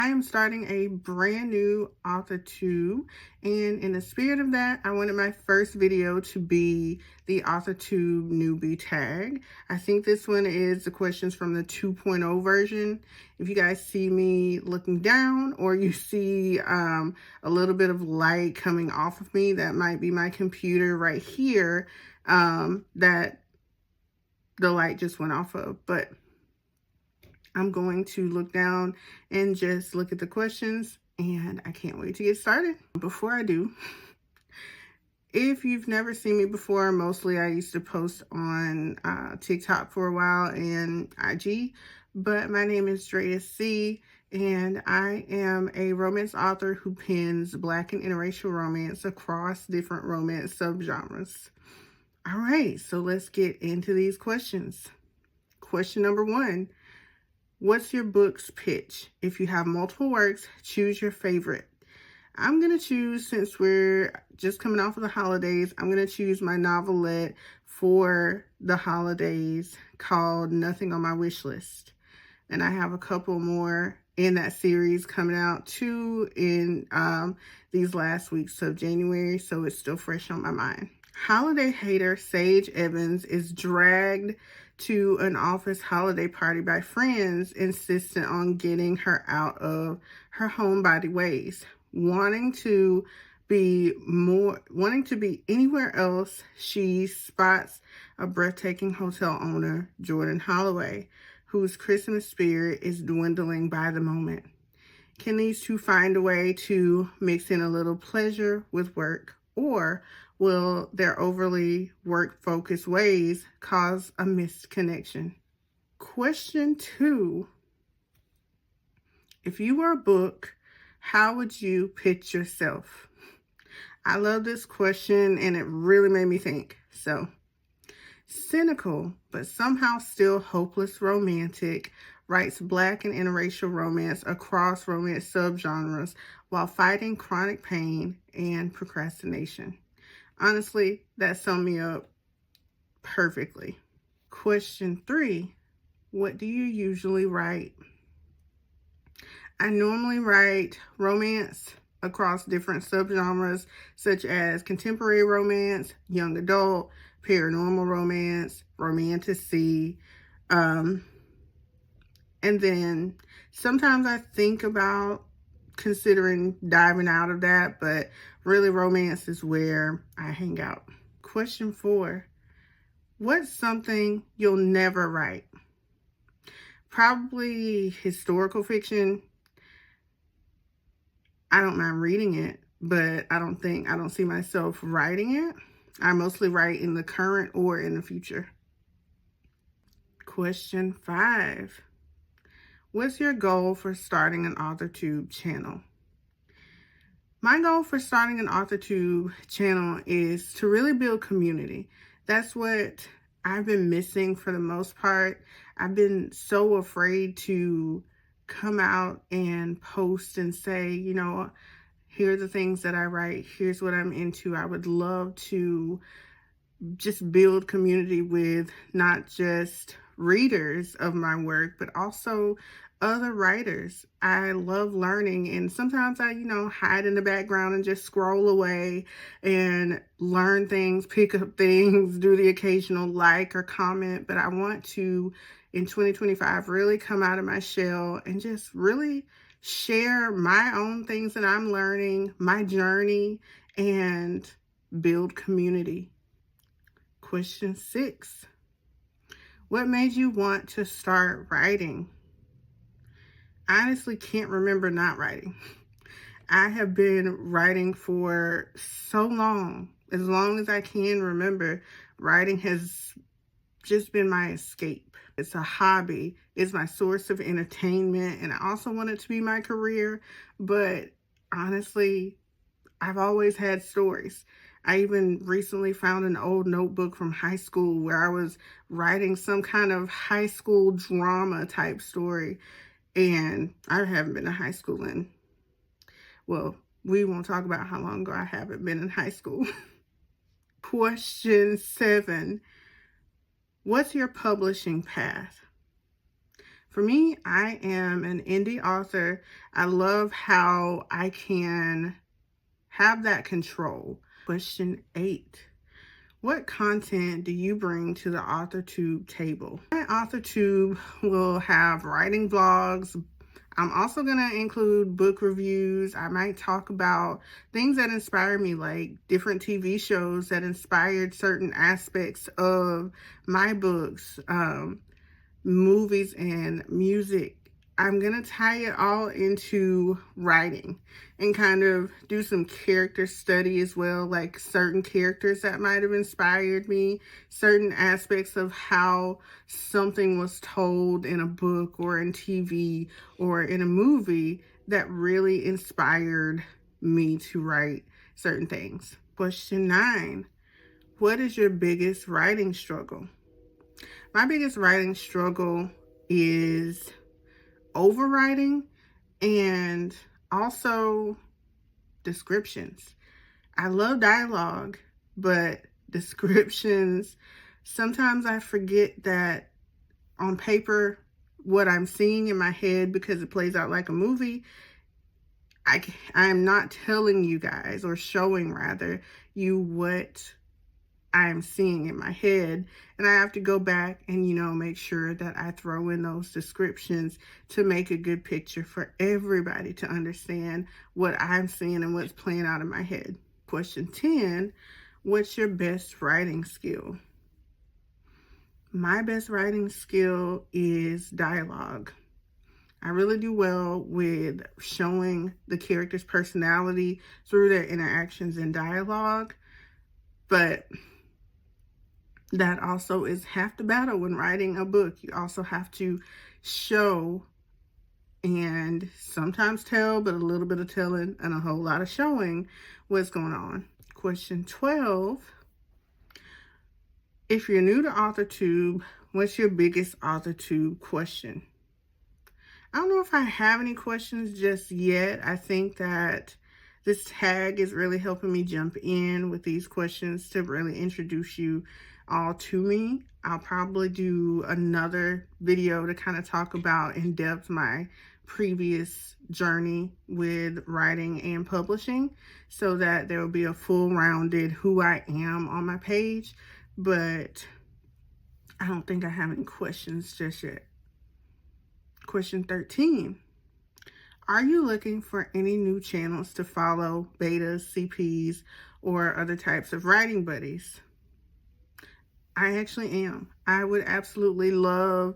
I am starting a brand new AuthorTube, and in the spirit of that, I wanted my first video to be the AuthorTube newbie tag. I think this one is the questions from the 2.0 version. If you guys see me looking down or you see a little bit of light coming off of me, that might be my computer right here that the light just went off of. But I'm going to look down and just look at the questions, and I can't wait to get started. Before I do, if you've never seen me before, mostly I used to post on TikTok for a while and IG, but my name is Drea C, and I am a romance author who pens Black and interracial romance across different romance subgenres. All right, so let's get into these questions. Question number 1. What's your book's pitch? If you have multiple works, choose your favorite. I'm going to choose, since we're just coming off of the holidays, I'm going to choose my novelette for the holidays called Nothing on My Wish List. And I have a couple more in that series coming out, 2 in these last weeks of January, so it's still fresh on my mind. Holiday hater Sage Evans is dragged to an office holiday party by friends, insistent on getting her out of her homebody ways. Wanting to be anywhere else, she spots a breathtaking hotel owner, Jordan Holloway, whose Christmas spirit is dwindling by the moment. Can these two find a way to mix in a little pleasure with work, or will their overly work-focused ways cause a missed connection? Question 2. If you were a book, how would you pitch yourself? I love this question, and it really made me think. So, cynical, but somehow still hopeless romantic, writes Black and interracial romance across romance subgenres while fighting chronic pain and procrastination. Honestly, that summed me up perfectly. Question 3. What do you usually write? I normally write romance across different subgenres, such as contemporary romance, young adult, paranormal romance, romantasy, and then sometimes I think about considering diving out of that, but really romance is where I hang out. Question 4. What's something you'll never write? Probably historical fiction. I don't mind reading it, but I don't see myself writing it. I mostly write in the current or in the future. Question 5. What's your goal for starting an AuthorTube channel? My goal for starting an AuthorTube channel is to really build community. That's what I've been missing for the most part. I've been so afraid to come out and post and say, you know, here are the things that I write. Here's what I'm into. I would love to just build community with not just readers of my work, but also other writers. I love learning, and sometimes I, hide in the background and just scroll away and learn things, pick up things, do the occasional like or comment. But I want to, in 2025, really come out of my shell and just really share my own things that I'm learning, my journey, and build community. Question 6. What made you want to start writing? I honestly can't remember not writing. I have been writing for so long as I can remember. Writing has just been my escape. It's a hobby. It's my source of entertainment, and I also want it to be my career. But honestly, I've always had stories. I even recently found an old notebook from high school where I was writing some kind of high school drama type story. And I haven't been to high school well, we won't talk about how long ago I haven't been in high school. Question 7. What's your publishing path? For me, I am an indie author. I love how I can have that control. Question 8. What content do you bring to the AuthorTube table? My AuthorTube will have writing blogs. I'm also going to include book reviews. I might talk about things that inspire me, like different TV shows that inspired certain aspects of my books, movies and music. I'm going to tie it all into writing and kind of do some character study as well, like certain characters that might have inspired me, certain aspects of how something was told in a book or in TV or in a movie that really inspired me to write certain things. Question 9. What is your biggest writing struggle? My biggest writing struggle is overwriting and also descriptions. I love dialogue, but descriptions, sometimes I forget that on paper, what I'm seeing in my head, because it plays out like a movie, I'm not telling you guys, or showing rather, you what I'm seeing in my head, and I have to go back and, make sure that I throw in those descriptions to make a good picture for everybody to understand what I'm seeing and what's playing out in my head. Question 10, what's your best writing skill? My best writing skill is dialogue. I really do well with showing the character's personality through their interactions in dialogue, but that also is half the battle when writing a book. You also have to show and sometimes tell, but a little bit of telling and a whole lot of showing what's going on. Question 12. If you're new to AuthorTube, what's your biggest AuthorTube question? I don't know if I have any questions just yet. I think that this tag is really helping me jump in with these questions to really introduce you all to me. I'll probably do another video to kind of talk about in depth my previous journey with writing and publishing, so that there will be a full rounded who I am on my page. But I don't think I have any questions just yet. Question 13. Are you looking for any new channels to follow, betas, CPs, or other types of writing buddies? I actually am. I would absolutely love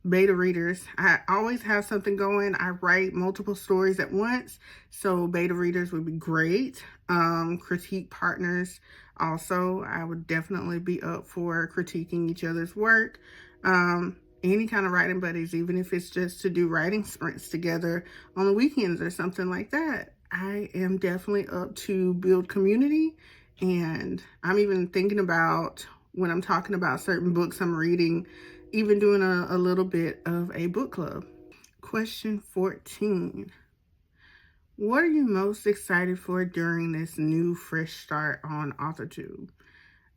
beta readers. I always have something going. I write multiple stories at once, so beta readers would be great. Critique partners also. I would definitely be up for critiquing each other's work. Any kind of writing buddies, even if it's just to do writing sprints together on the weekends or something like that. I am definitely up to build community, and I'm even thinking about, when I'm talking about certain books I'm reading, even doing a little bit of a book club. Question 14. What are you most excited for during this new fresh start on AuthorTube?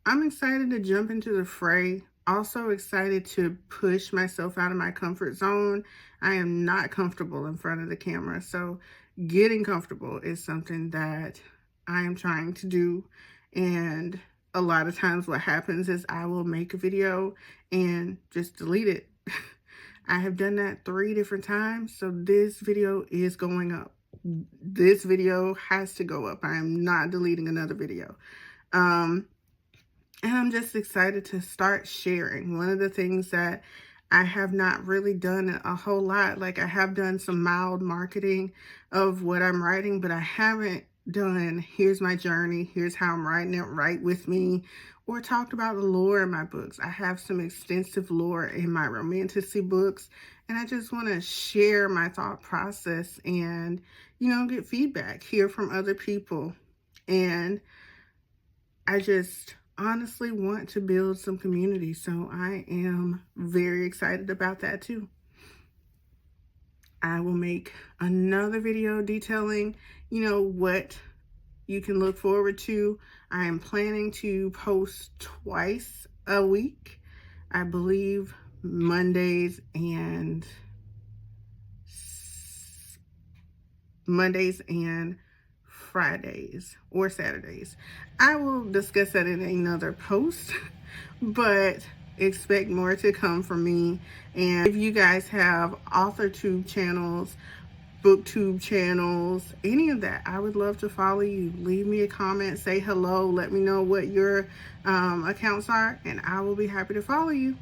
I'm excited to jump into the fray. Also excited to push myself out of my comfort zone. I am not comfortable in front of the camera, so getting comfortable is something that I am trying to do. And a lot of times what happens is I will make a video and just delete it. I have done that 3 different times, so this video is going up. This video has to go up. I am not deleting another video. And I'm just excited to start sharing. One of the things that I have not really done a whole lot, like I have done some mild marketing of what I'm writing, but I haven't done, here's my journey, here's how I'm writing it, write with me, or talked about the lore in my books. I have some extensive lore in my romantasy books, and I just want to share my thought process and, get feedback, hear from other people. And I just honestly want to build some community, so I am very excited about that too. I will make another video detailing, what you can look forward to. I am planning to post twice a week. I believe Mondays and Fridays or Saturdays. I will discuss that in another post, but expect more to come from me. And if you guys have AuthorTube channels, BookTube channels, any of that, I would love to follow you. Leave me a comment, say hello, let me know what your accounts are, and I will be happy to follow you.